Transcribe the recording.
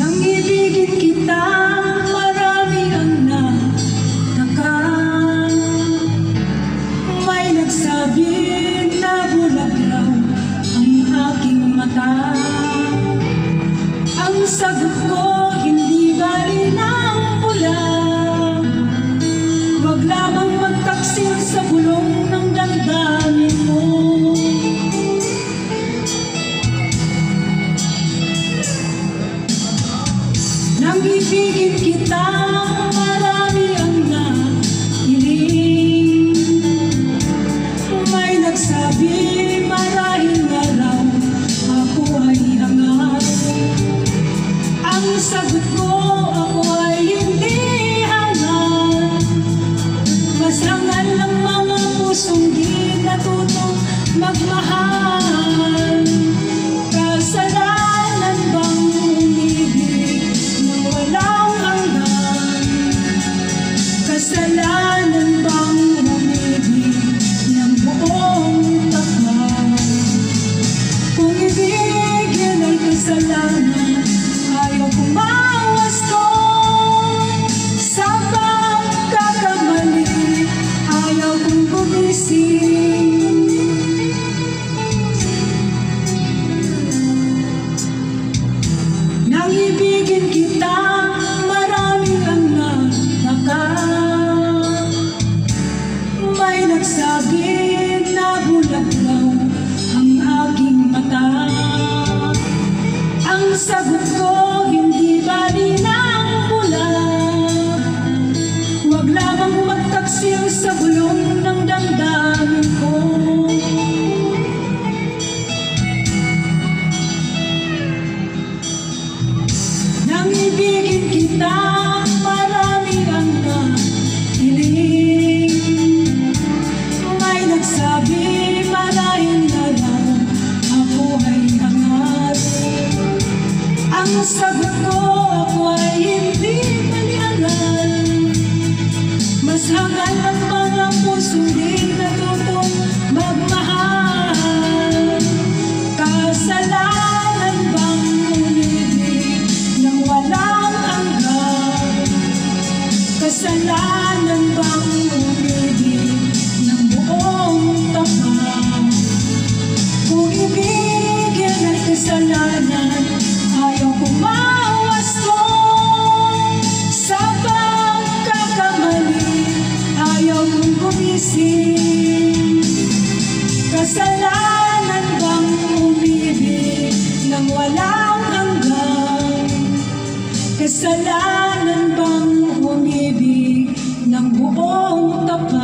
Nang ibigin kita, marami ang nagtaka. May nagsabi na bulag raw ang aking mata. Ang sagot ko, hindi bali ng pula. Huwag lamang magtaksil sa bulong ng damdamin mo. Nang ibigin kita, marami ang nahiling. May nagsabi, marahil na raw ako ay hangat. Ang sagot ko, ako ay hindi hangat. Mas hangal ng mga pusong di natutong magmahal. Kasalanan bang umibig nang walang hanggan? Kasalanan bang umibig ng buong tapat? Kung ibigin ay kasalanan, ayaw kumawas ko sa pagkakamali, ayaw kong gumising. Nang ibigin kita, marami ang nagtaka. May nagsabi na bulag raw ang aking mata. Ang sagot ko, hindi bali ng pula. Huwag lamang magtaksil sa bulong ng damdamin ko. Nang ibigin kita, marami ang nahiling. May nagsabi, marahil na lang ako ay hangat. Ang sagot ko, ako ay hindi malihangal. Mas hangal ang mga pusong di natutong magmahal. Kasalanan bang umibig nang walang hanggan? Kasalanan bang umibig ng buong tapat? Kung ibigin ay kasalanan, ayaw kumawas ko sa pagkakamali, ayaw kong gumising. Kasalanan bang umibig nang walang hanggan? Kasalanan bang umibig ng buong tapat?